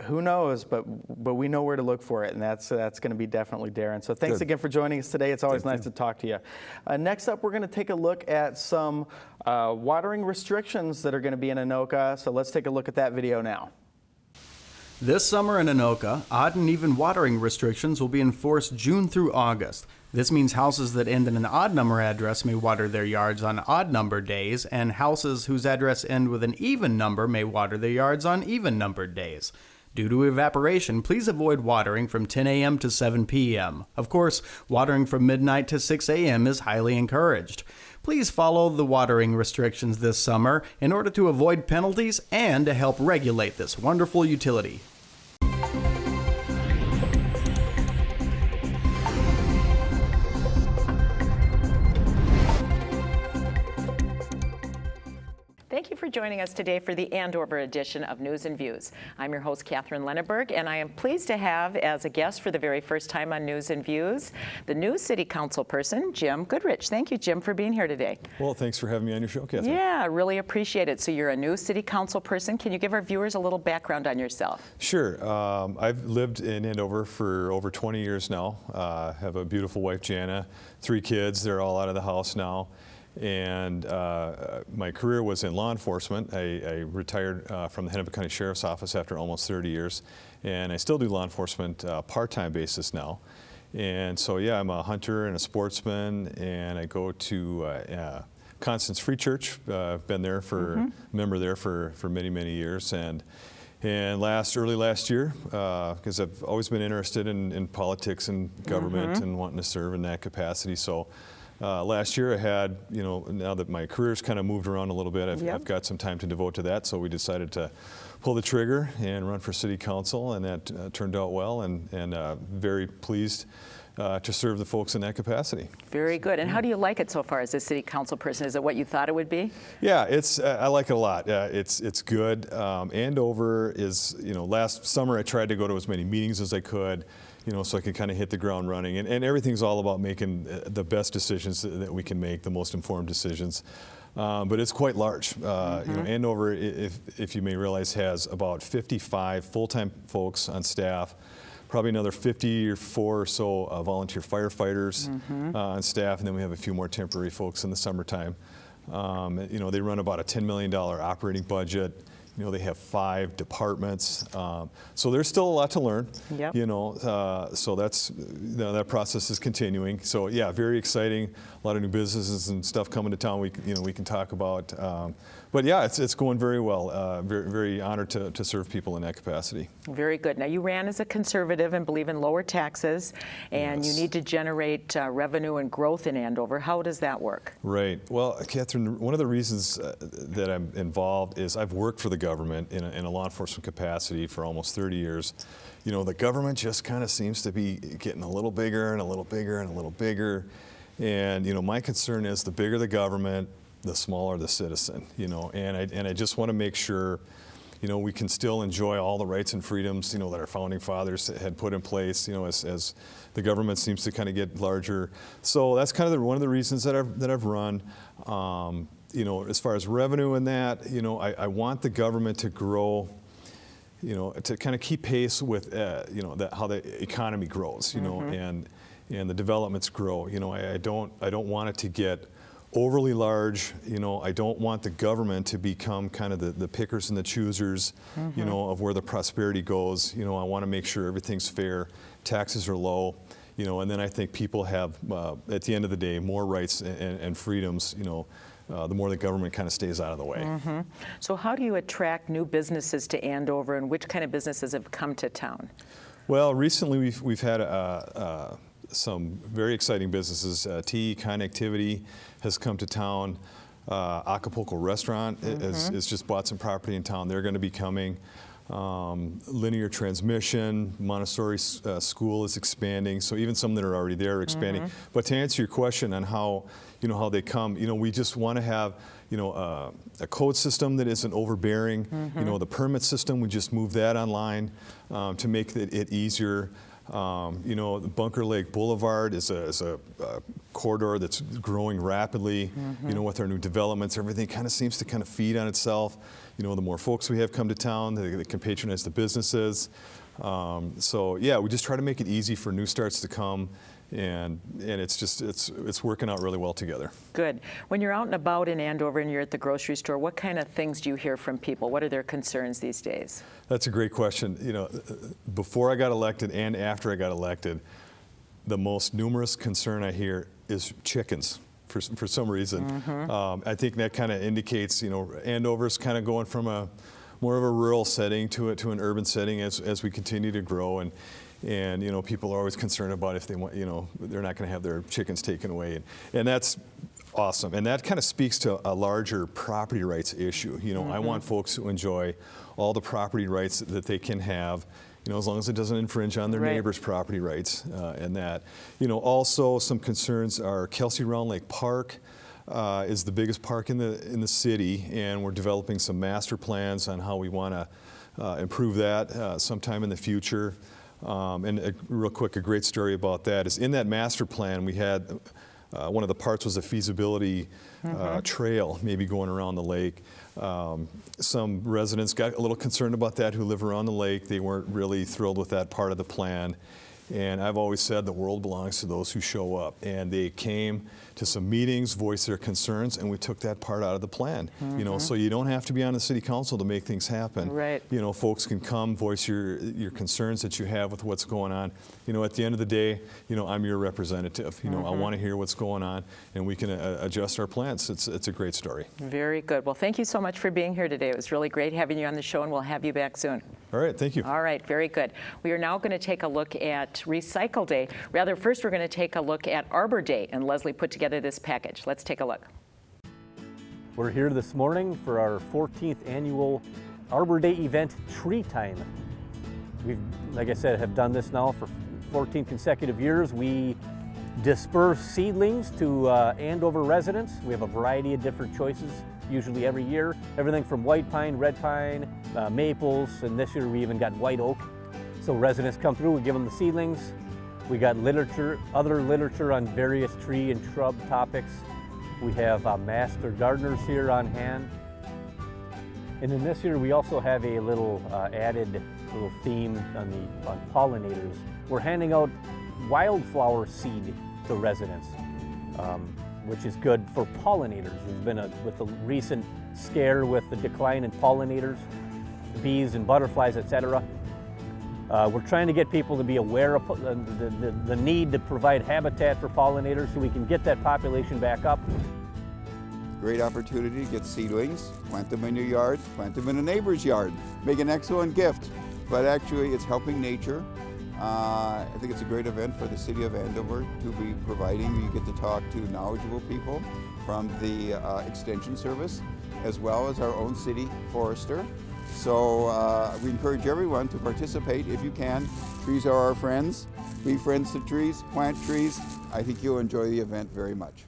Who knows, but we know where to look for it, and that's going to be definitely Darin. So thanks again for joining us today. It's always nice to talk to you. Next up, we're going to take a look at some watering restrictions that are going to be in Anoka. So let's take a look at that video now. This summer in Anoka, odd and even watering restrictions will be enforced June through August. This means houses that end in an odd number address may water their yards on odd number days, and houses whose address end with an even number may water their yards on even numbered days. Due to evaporation, please avoid watering from 10 a.m. to 7 p.m. Of course, watering from midnight to 6 a.m. is highly encouraged. Please follow the watering restrictions this summer in order to avoid penalties and to help regulate this wonderful utility. Thank you for joining us today for the Andover edition of News and Views. I'm your host, Catherine Lenneberg, and I am pleased to have as a guest for the very first time on News and Views, the new City Council person, Jim Goodrich. Thank you, Jim, for being here today. Well, thanks for having me on your show, Catherine. Yeah, really appreciate it. So you're a new City Council person. Can you give our viewers a little background on yourself? Sure. I've lived in Andover for over 20 years now. Have a beautiful wife, Jana, 3 kids. They're all out of the house now. And my career was in law enforcement. I retired from the Hennepin County Sheriff's Office after almost 30 years, and I still do law enforcement part-time basis now. And so, yeah, I'm a hunter and a sportsman, and I go to Constance Free Church. I've been there for member there for many, many years, and early last year, because I've always been interested in politics and government and wanting to serve in that capacity. So. Last year I had, now that my career's kind of moved around a little bit, I've got some time to devote to that, so we decided to pull the trigger and run for City Council, and that turned out well, and very pleased to serve the folks in that capacity. Very good. And how do you like it so far as a City Council person? Is it what you thought it would be? Yeah, I like it a lot. It's good. Andover is, last summer I tried to go to as many meetings as I could, so I could kind of hit the ground running. And everything's all about making the best decisions that we can make, the most informed decisions. But it's quite large. Andover, if you may realize, has about 55 full-time folks on staff, probably another 54 or so volunteer firefighters on staff, and then we have a few more temporary folks in the summertime. They run about a $10 million operating budget. They have 5 departments, so there's still a lot to learn. So that process is continuing. So yeah, very exciting. A lot of new businesses and stuff coming to town. We can talk about. But yeah, it's going very well. Very, very honored to serve people in that capacity. Very good. Now you ran as a conservative and believe in lower taxes, and you need to generate revenue and growth in Andover. How does that work? Right. Well, Catherine, one of the reasons that I'm involved is I've worked for the government in a law enforcement capacity for almost 30 years. The government just kind of seems to be getting a little bigger and a little bigger and a little bigger. And my concern is the bigger the government, the smaller the citizen, and I just want to make sure, we can still enjoy all the rights and freedoms, that our founding fathers had put in place, as the government seems to kind of get larger. So that's kind of one of the reasons that I've run. As far as revenue and that, I want the government to grow, to kind of keep pace with, how the economy grows, and the developments grow. I don't want it to get overly large. You know, I don't want the government to become kind of the pickers and the choosers, you know, of where the prosperity goes. You know, I want to make sure everything's fair, taxes are low, you know, and then I think people have, at the end of the day, more rights and freedoms, you know, the more the government kind of stays out of the way. So how do you attract new businesses to Andover, and which kind of businesses have come to town? Well, recently we've had some very exciting businesses. TE Connectivity has come to town. Acapulco Restaurant has just bought some property in town. They're going to be coming. Linear Transmission, Montessori School is expanding. So even some that are already there are expanding. But to answer your question on how, you know, how they come, you know, we just want to have, you know, a code system that isn't overbearing. You know, the permit system, we just move that online to make it easier. You know, Bunker Lake Boulevard is a corridor that's growing rapidly. You know, with our new developments, everything kind of seems to kind of feed on itself. You know, the more folks we have come to town, they can patronize the businesses. So yeah, we just try to make it easy for new starts to come, and it's just it's working out really well together. Good. When you're out and about in Andover and you're at the grocery store, what kind of things do you hear from people? What are their concerns these days? That's a great question. You know, before I got elected and after I got elected, the most numerous concern I hear is chickens. For some reason. I think that kind of indicates, you know, Andover's kind of going from a more of a rural setting to an urban setting as we continue to grow, and you know, people are always concerned about if they want, you know, they're not going to have their chickens taken away, and that's awesome, and that kind of speaks to a larger property rights issue. You know, I want folks to enjoy all the property rights that they can have, you know, as long as it doesn't infringe on their neighbors' property rights, and that. You know, also some concerns are Kelsey Round Lake Park is the biggest park in the city, and we're developing some master plans on how we want to improve that sometime in the future. And real quick, a great story about that is in that master plan we had one of the parts was a feasibility trail maybe going around the lake. Some residents got a little concerned about that who live around the lake. They weren't really thrilled with that part of the plan. And I've always said the world belongs to those who show up. And they came to some meetings, voiced their concerns, and we took that part out of the plan. You know, so you don't have to be on the city council to make things happen. You know, folks can come, voice your concerns that you have with what's going on. You know, at the end of the day, you know, I'm your representative. You know, I want to hear what's going on, and we can adjust our plans. It's a great story. Very good. Well, thank you so much for being here today. It was really great having you on the show, and we'll have you back soon. All right, thank you. All right, very good. We are now going to take a look at Recycle Day. Rather, first we're going to take a look at Arbor Day, and Leslie put together this package. Let's take a look. We're here this morning for our 14th annual Arbor Day event, Tree Time. We've, like I said, have done this now for 14 consecutive years. We disperse seedlings to Andover residents. We have a variety of different choices, usually every year. Everything from white pine, red pine, maples, and this year we even got white oak. So residents come through, we give them the seedlings. We got literature, other literature on various tree and shrub topics. We have master gardeners here on hand. And then this year we also have a little added little theme on pollinators. We're handing out wildflower seed to residents, which is good for pollinators. There's been with the recent scare with the decline in pollinators, bees and butterflies, etc. We're trying to get people to be aware of the need to provide habitat for pollinators so we can get that population back up. Great opportunity to get seedlings, plant them in your yard, plant them in a neighbor's yard. Make an excellent gift, but actually it's helping nature. I think it's a great event for the City of Andover to be providing. You get to talk to knowledgeable people from the Extension Service, as well as our own city forester. So we encourage everyone to participate if you can. Trees are our friends. Be friends to trees, plant trees. I think you'll enjoy the event very much.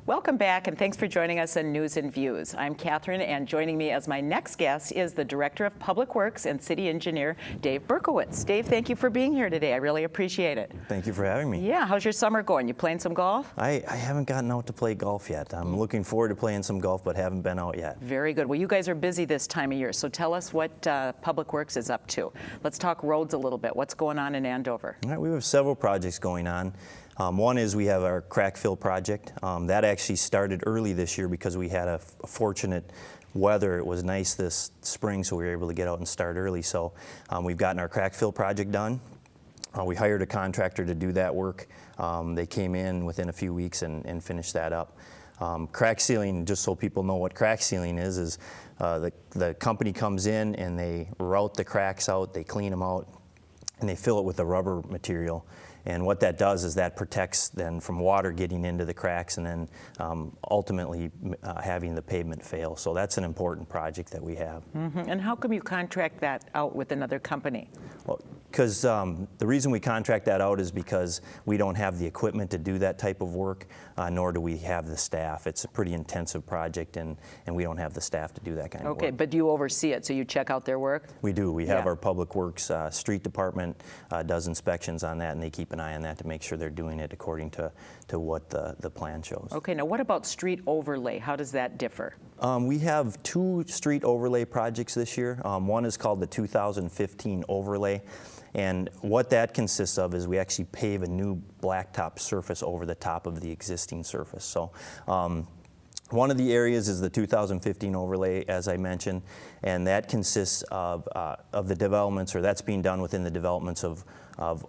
Welcome back, and thanks for joining us on News and Views. I'm Catherine, and joining me as my next guest is the Director of Public Works and City Engineer, Dave Berkowitz. Dave, thank you for being here today. I really appreciate it. Thank you for having me. Yeah, how's your summer going? You playing some golf? I haven't gotten out to play golf yet. I'm looking forward to playing some golf, but haven't been out yet. Very good. Well, you guys are busy this time of year, so tell us what Public Works is up to. Let's talk roads a little bit. What's going on in Andover? All right, we have several projects going on. One is we have our crack fill project. That actually started early this year because we had a fortunate weather. It was nice this spring, so we were able to get out and start early. So we've gotten our crack fill project done. We hired a contractor to do that work. They came in within a few weeks and finished that up. Crack sealing, just so people know what crack sealing is the company comes in and they route the cracks out, they clean them out, and they fill it with a rubber material. And what that does is that protects then from water getting into the cracks and then ultimately having the pavement fail. So that's an important project that we have. And how come you contract that out with another company? Well, because the reason we contract that out is because we don't have the equipment to do that type of work, nor do we have the staff. It's a pretty intensive project, and we don't have the staff to do that kind of work. Okay, but do you oversee it, so you check out their work? We do. We have our Public Works Street Department does inspections on that, and they keep an eye on that to make sure they're doing it according to what the plan shows. Okay, now what about street overlay? How does that differ? We have 2 street overlay projects this year. One is called the 2015 overlay. And what that consists of is we actually pave a new blacktop surface over the top of the existing surface. So one of the areas is the 2015 overlay, as I mentioned, and that consists of the developments, or that's being done within the developments of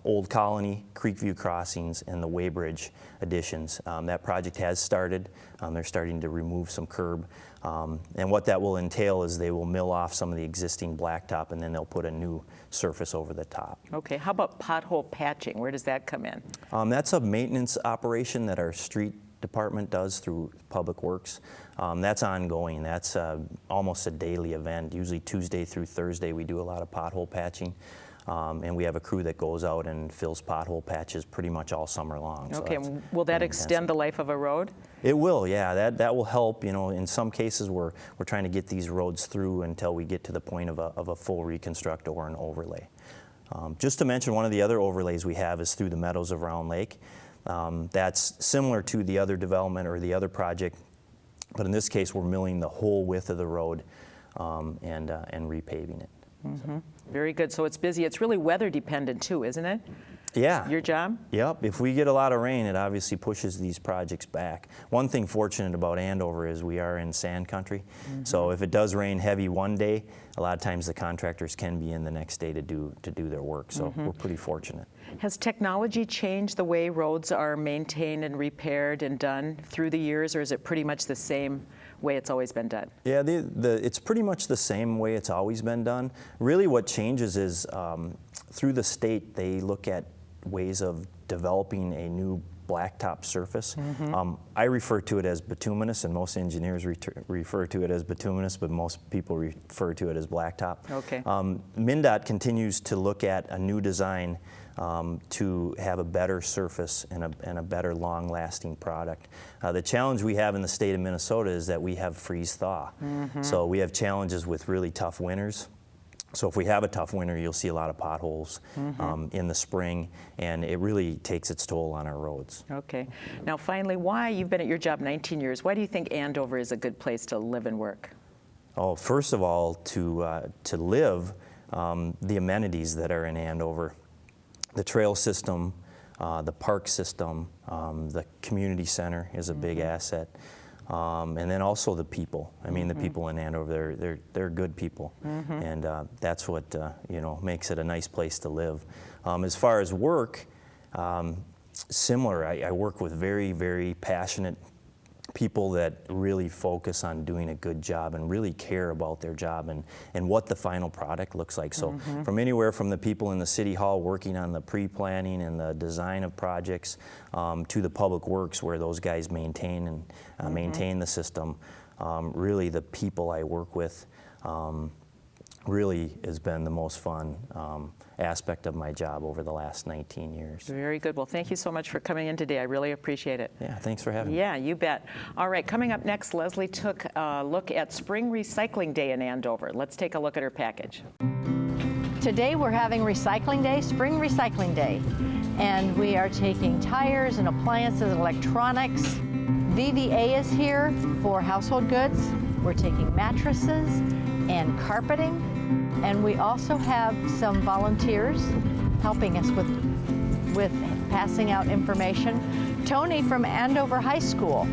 Old Colony, Creekview Crossings, and the Weybridge additions. That project has started. They're starting to remove some curb. And what that will entail is they will mill off some of the existing blacktop, and then they'll put a new surface over the top. Okay, how about pothole patching? Where does that come in? That's a maintenance operation that our street department does through Public Works. That's ongoing. That's almost a daily event. Usually Tuesday through Thursday we do a lot of pothole patching. And we have a crew that goes out and fills pothole patches pretty much all summer long. Okay, so will that extend the life of a road? It will, yeah. That will help. You know, in some cases we're trying to get these roads through until we get to the point of a full reconstruct or an overlay. Just to mention, one of the other overlays we have is through the meadows of Round Lake. That's similar to the other development or the other project, but in this case we're milling the whole width of the road and repaving it. Very good. So it's busy. It's really weather dependent too, isn't it? Yeah. Your job? Yep. If we get a lot of rain, it obviously pushes these projects back. One thing fortunate about Andover is we are in sand country. So if it does rain heavy one day, a lot of times the contractors can be in the next day to do their work. So we're pretty fortunate. Has technology changed the way roads are maintained and repaired and done through the years, or is it pretty much the same way it's always been done? Yeah, it's pretty much the same way it's always been done. Really what changes is through the state they look at ways of developing a new blacktop surface. I refer to it as bituminous, and most engineers refer to it as bituminous, but most people refer to it as blacktop. Okay. MnDOT continues to look at a new design to have a better surface and a better long-lasting product. The challenge we have in the state of Minnesota is that we have freeze-thaw. So we have challenges with really tough winters. So if we have a tough winter, you'll see a lot of potholes in the spring, and it really takes its toll on our roads. Okay. Now finally, why, you've been at your job 19 years, why do you think Andover is a good place to live and work? Oh, first of all, to live, the amenities that are in Andover, the trail system, the park system, the community center is a big asset. And then also the people. I mean, the people in Andover, they're good people, and that's what makes it a nice place to live. As far as work, similar. I work with very, very passionate people that really focus on doing a good job and really care about their job and what the final product looks like. So from anywhere from the people in the City Hall working on the pre-planning and the design of projects to the Public Works where those guys maintain and maintain the system, really the people I work with really has been the most fun aspect of my job over the last 19 years. Very good. Well, thank you so much for coming in today. I really appreciate it. Yeah, thanks for having me. Yeah, you bet. All right, coming up next, Leslie took a look at Spring Recycling Day in Andover. Let's take a look at her package. Today we're having Recycling Day, Spring Recycling Day, and we are taking tires and appliances and electronics. VVA is here for household goods. We're taking mattresses and carpeting, and we also have some volunteers helping us with with passing out information. Tony from Andover High School.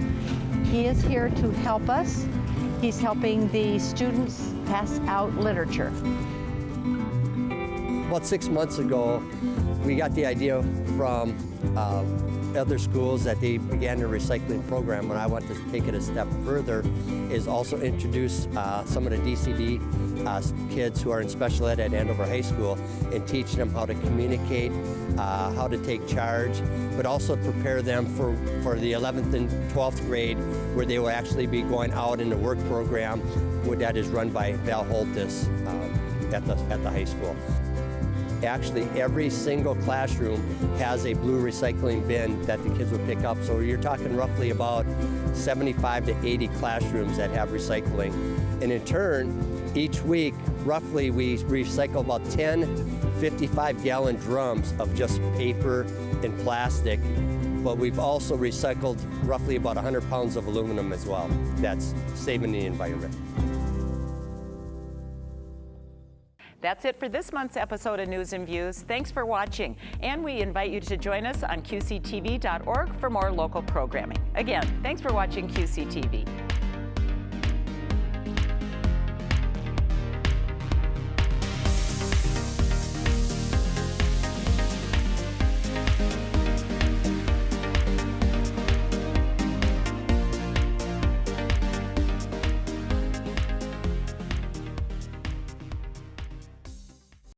He is here to help us. He's helping the students pass out literature. About 6 months ago, we got the idea from other schools that they began a recycling program. When I want to take it a step further, is also introduce some of the DCD kids who are in special ed at Andover High School and teach them how to communicate, how to take charge, but also prepare them for the 11th and 12th grade, where they will actually be going out in the work program that is run by Val Holtis at the high school. Actually, every single classroom has a blue recycling bin that the kids will pick up. So you're talking roughly about 75 to 80 classrooms that have recycling. And in turn, each week, roughly we recycle about 10 55-gallon drums of just paper and plastic. But we've also recycled roughly about 100 pounds of aluminum as well. That's saving the environment. That's it for this month's episode of News and Views. Thanks for watching, and we invite you to join us on QCTV.org for more local programming. Again, thanks for watching QCTV.